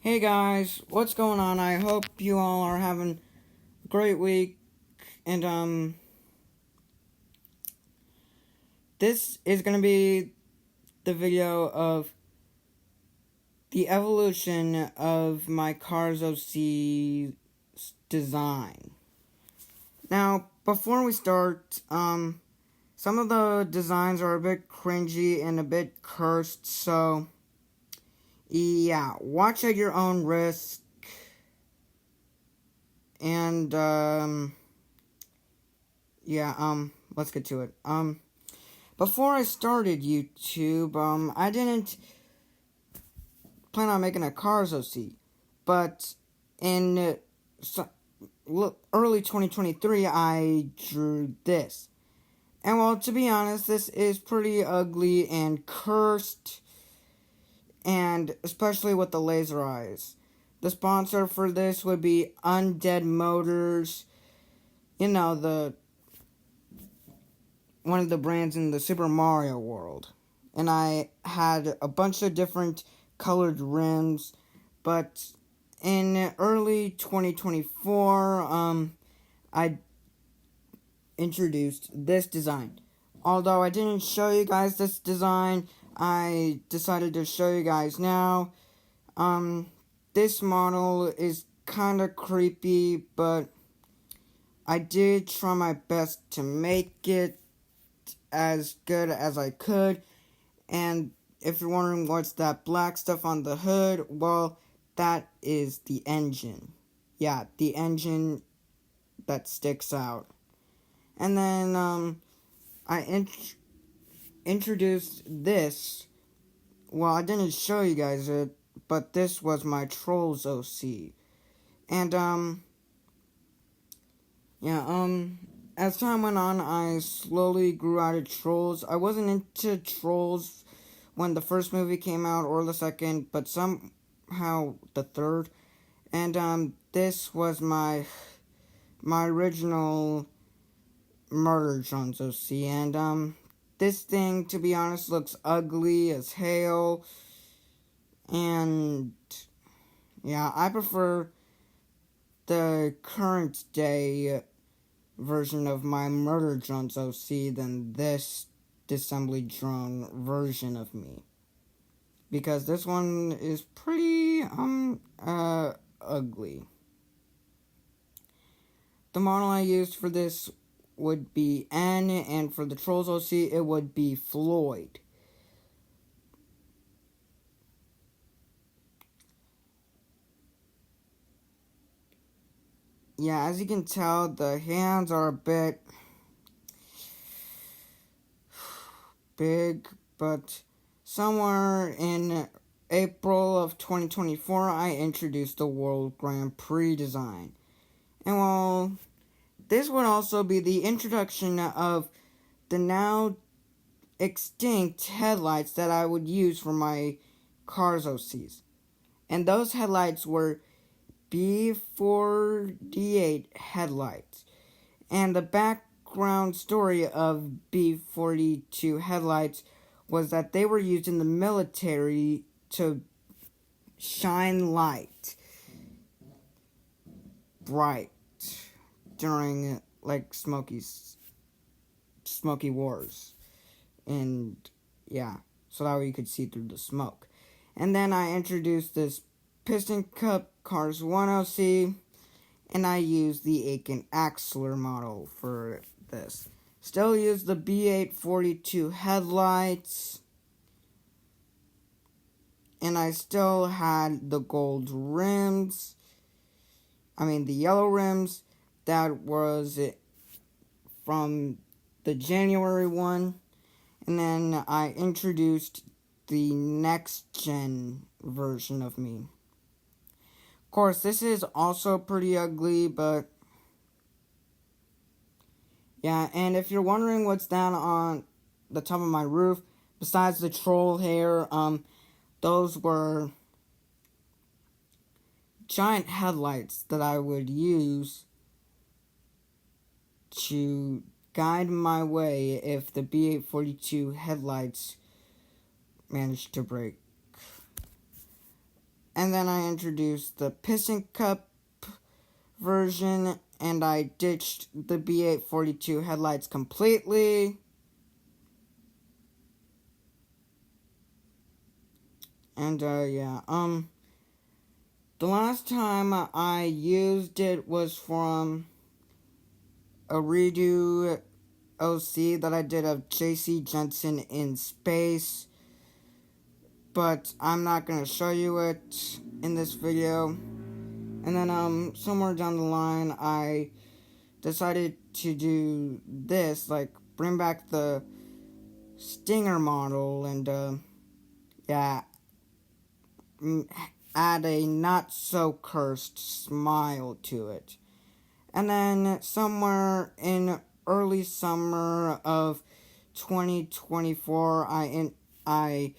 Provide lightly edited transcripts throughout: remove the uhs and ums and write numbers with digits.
Hey guys, what's going on? I hope you all are having a great week. And this is gonna be the video of the evolution of my Cars OC design. Now, before we start, some of the designs are a bit cringy and a bit cursed, so yeah, watch at your own risk. And let's get to it. Before I started YouTube, I didn't plan on making a Cars OC, but in early 2023, I drew this. And well, to be honest, this is pretty ugly and cursed, and especially with the laser eyes. The sponsor for this would be Undead Motors, you know, one of the brands in the Super Mario world. And I had a bunch of different colored rims, but in early 2024, I introduced this design. Although I didn't show you guys this design, I decided to show you guys now. This model is kind of creepy, but I did try my best to make it as good as I could. And if you're wondering what's that black stuff on the hood, well, that is the engine. Yeah, the engine that sticks out. And then I introduced this. Well, I didn't show you guys it, but this was my Trolls OC. And as time went on, I slowly grew out of Trolls. I wasn't into Trolls when the first movie came out or the second, but somehow the third. And this was my original Murder Drones OC. And this thing, to be honest, looks ugly as hell. And yeah, I prefer the current day version of my Murder Drones OC than this disassembly drone version of me, because this one is pretty ugly. The model I used for this would be N, and for the Trolls OC it would be Floyd. Yeah, as you can tell, the hands are a bit big, but somewhere in April of 2024, I introduced the World Grand Prix design. And well, this would also be the introduction of the now extinct headlights that I would use for my Cars OCs. And those headlights were B48 headlights. And the background story of B42 headlights was that they were used in the military to shine light bright during like smoky wars. And yeah, so that way you could see through the smoke. And then I introduced this Piston Cup Cars 1OC, and I used the Aiken Axler model for this. Still use the B842 headlights, and I still had the gold rims. The yellow rims. That was it from the January one. And then I introduced the next gen version of me. Of course, this is also pretty ugly, but yeah, and if you're wondering what's down on the top of my roof, besides the troll hair, those were giant headlights that I would use to guide my way if the B842 headlights managed to break. And then I introduced the Piston Cup version, and I ditched the B842 headlights completely. And yeah, the last time I used it was from a redo OC that I did of JC Jensen in space, but I'm not going to show you it in this video. And then somewhere down the line I decided to do this, like bring back the Stinger model and yeah, add a not so cursed smile to it. And then somewhere in early summer of 2024, I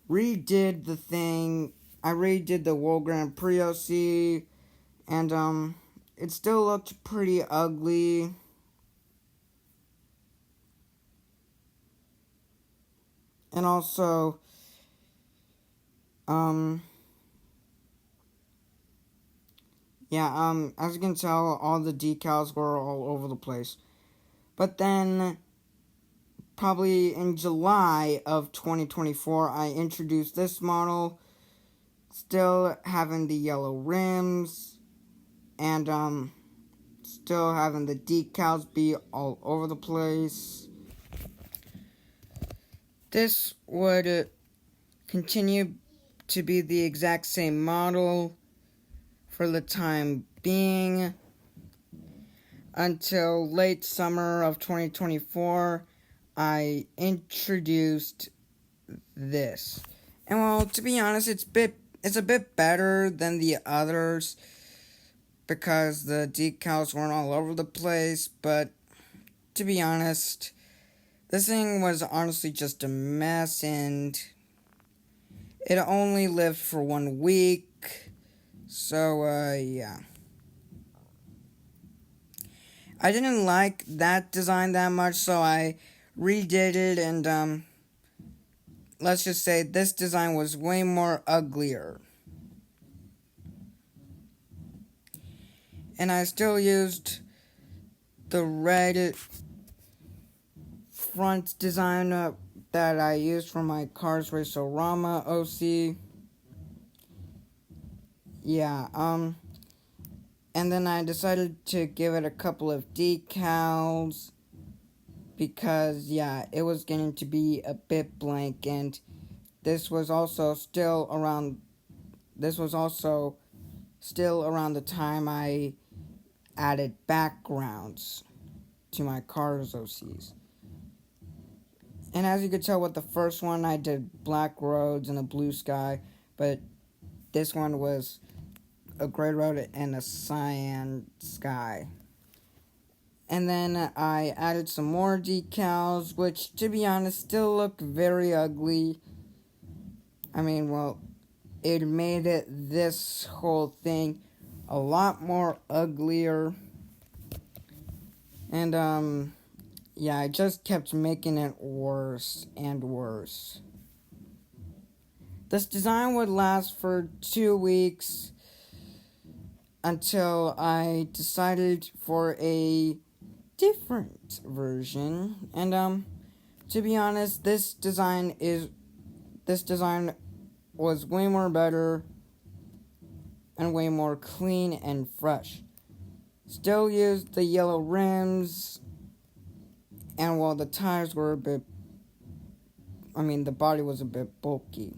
redid the thing. I redid the World Grand Prix OC, and it still looked pretty ugly. And also, yeah, as you can tell, all the decals were all over the place. But then, probably in July of 2024, I introduced this model, still having the yellow rims, and still having the decals be all over the place. This would continue to be the exact same model for the time being until late summer of 2024. I introduced this, and well, to be honest, it's a bit better than the others because the decals weren't all over the place. But to be honest, this thing was honestly just a mess, and it only lived for 1 week. So yeah, I didn't like that design that much, so I redid it, and let's just say this design was way more uglier. And I still used the red front design that I used for my Cars Racerama OC. Yeah, and then I decided to give it a couple of decals because, yeah, it was getting to be a bit blank, and this was also still around the time I added backgrounds to my Cars OCs. And as you could tell with the first one, I did black roads and a blue sky, but this one was a gray road and a cyan sky. And then I added some more decals, which, to be honest, still look very ugly. I mean, well, it made this whole thing a lot more uglier. And, yeah, I just kept making it worse and worse. This design would last for 2 weeks until I decided for a different version. And to be honest, this design was way more better and way more clean and fresh. Still used the yellow rims, and while the tires were the body was a bit bulky.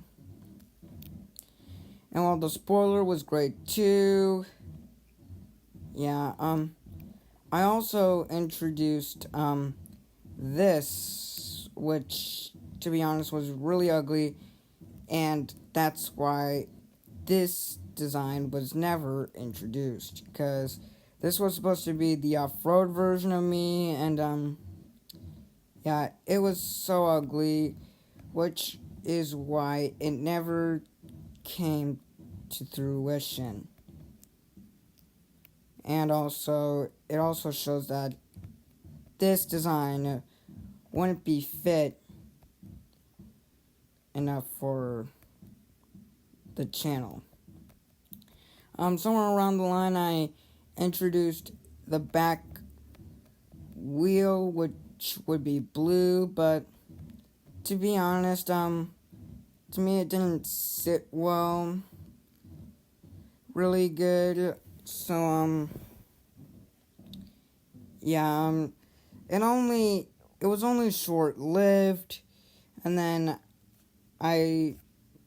And while the spoiler was great too, yeah, I also introduced, this, which, to be honest, was really ugly, and that's why this design was never introduced, because this was supposed to be the off-road version of me, and, yeah, it was so ugly, which is why it never came to fruition. And also, it also shows that this design wouldn't be fit enough for the channel. Somewhere around the line, I introduced the back wheel, which would be blue, but to be honest, to me it didn't sit well, really good. So, yeah, it was only short-lived, and then I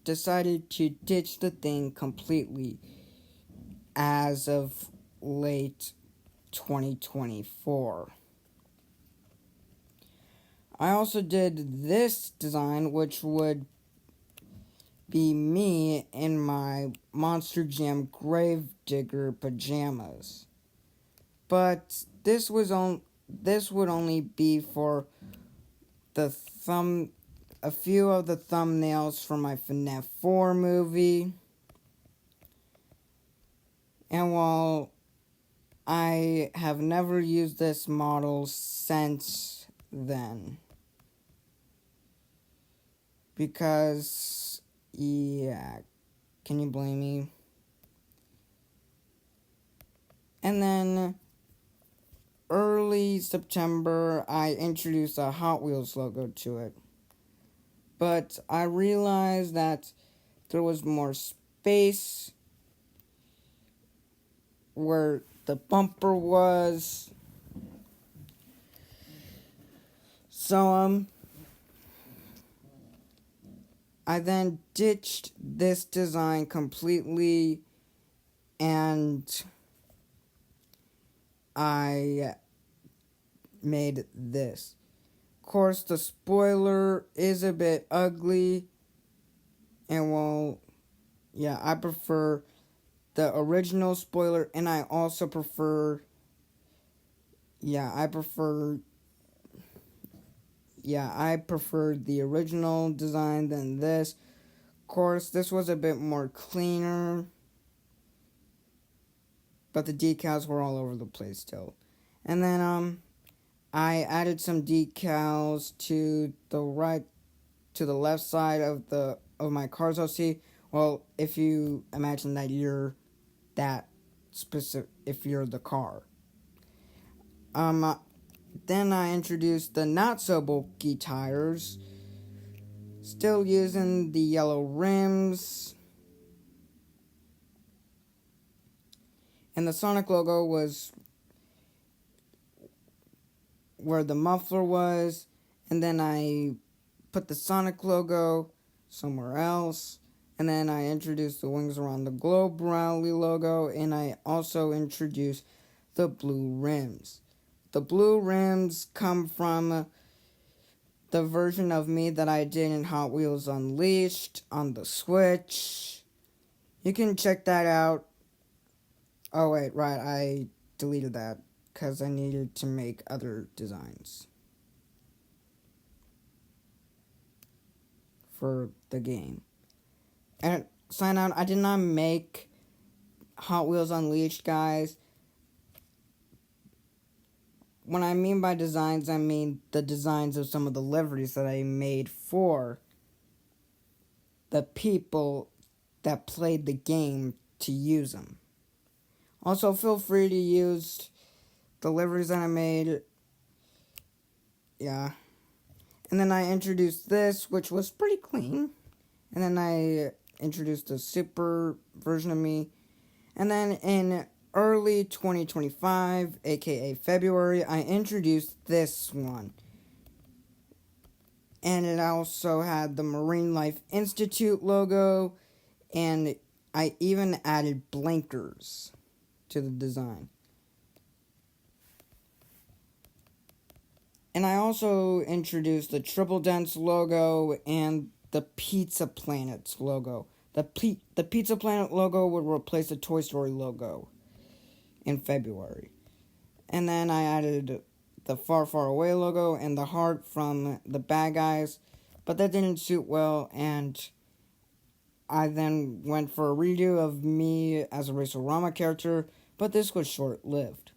decided to ditch the thing completely as of late 2024. I also did this design, which would be me in my Monster Jam Gravedigger pajamas. But this would only be for a few of the thumbnails for my FNAF 4 movie. And while I have never used this model since then, because, yeah, can you blame me? And then early September, I introduced a Hot Wheels logo to it. But I realized that there was more space where the bumper was. So, I then ditched this design completely, and I made this. Of course, the spoiler is a bit ugly, and well, yeah, I prefer the original spoiler, and I also prefer, I prefer the original design than this. Of course, this was a bit more cleaner, but the decals were all over the place still. And then, I added some decals to the left side of my Cars OC. Well, if you imagine that you're that specific, if you're the car. Then I introduced the not so bulky tires, still using the yellow rims. And the Sonic logo was where the muffler was, and then I put the Sonic logo somewhere else, and then I introduced the Wings Around the Globe Rally logo, and I also introduced the blue rims. The blue rims come from the version of me that I did in Hot Wheels Unleashed on the Switch. You can check that out. Oh wait, right, I deleted that because I needed to make other designs for the game. And sign out, I did not make Hot Wheels Unleashed, guys. When I mean by designs, I mean the designs of some of the liveries that I made for the people that played the game to use them. Also, feel free to use the liveries that I made. Yeah. And then I introduced this, which was pretty clean. And then I introduced a super version of me. And then in early 2025, aka February, I introduced this one. And it also had the Marine Life Institute logo, and I even added blinkers to the design. And I also introduced the Triple Dents logo and the Pizza Planets logo. The Pizza Planet logo would replace the Toy Story logo in February. And then I added the Far Far Away logo and the heart from the Bad Guys, but that didn't suit well, and I then went for a redo of me as a Racerama character, but this was short-lived.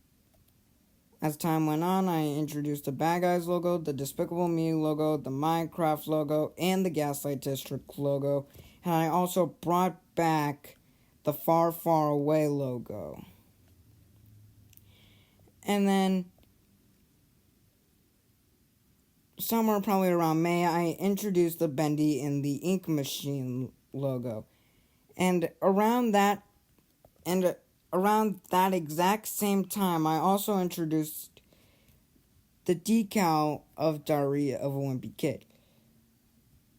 As time went on, I introduced the Bad Guys logo, the Despicable Me logo, the Minecraft logo, and the Gaslight District logo, and I also brought back the Far Far Away logo. And then somewhere probably around May, I introduced the Bendy in the Ink Machine logo. And around that exact same time, I also introduced the decal of Diary of a Wimpy Kid.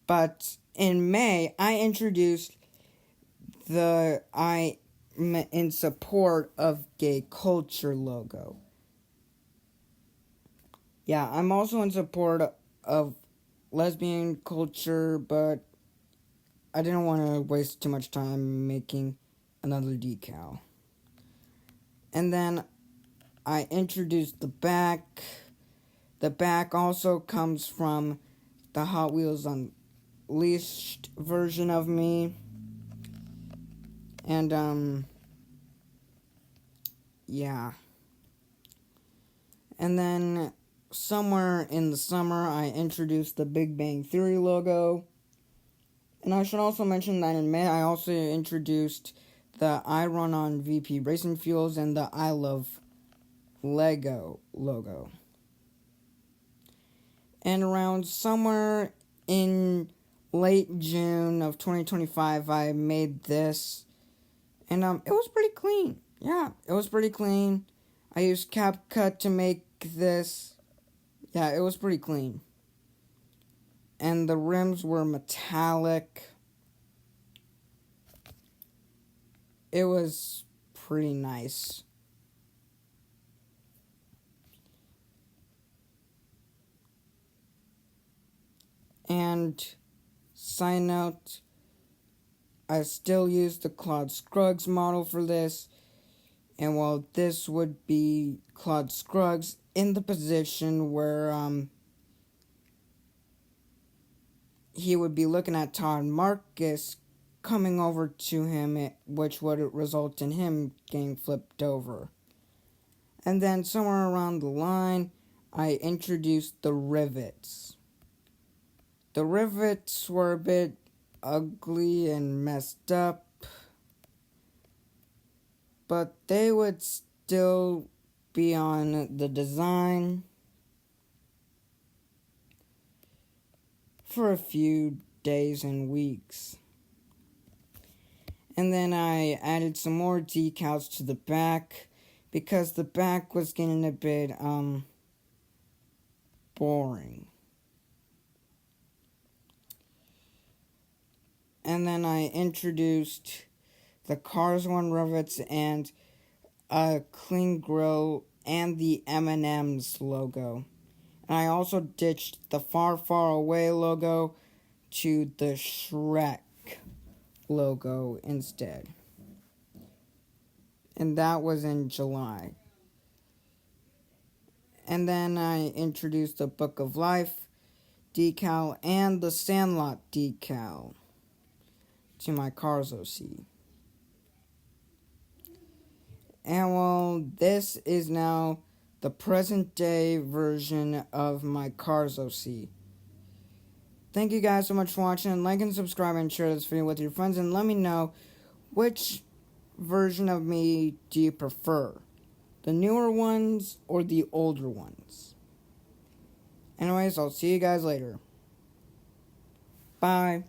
But in May, I introduced the I in support of gay culture logo. Yeah, I'm also in support of lesbian culture, but I didn't want to waste too much time making another decal. And then I introduced the back. The back also comes from the Hot Wheels Unleashed version of me. And, yeah. And then somewhere in the summer, I introduced the Big Bang Theory logo. And I should also mention that in May, I also introduced the I Run on VP Racing Fuels and the I Love Lego logo. And around somewhere in late June of 2025, I made this. And it was pretty clean. Yeah, it was pretty clean. I used CapCut to make this. Yeah, it was pretty clean. And the rims were metallic. It was pretty nice. And side note, I still use the Claude Scruggs model for this. And while this would be Claude Scruggs in the position where he would be looking at Todd Marcus coming over to him, which would result in him getting flipped over. And then somewhere around the line, I introduced the rivets. The rivets were a bit ugly and messed up, but they would still be on the design for a few days and weeks. And then I added some more decals to the back because the back was getting a bit boring. And then I introduced the Cars One rivets and a clean grill and the M&M's logo. And I also ditched the Far Far Away logo to the Shrek logo instead. And that was in July. And then I introduced the Book of Life decal and the Sandlot decal to my Cars OC. And well, this is now the present day version of my Cars OC. Thank you guys so much for watching. Like and subscribe and share this video with your friends. And let me know which version of me do you prefer. The newer ones or the older ones. Anyways, I'll see you guys later. Bye.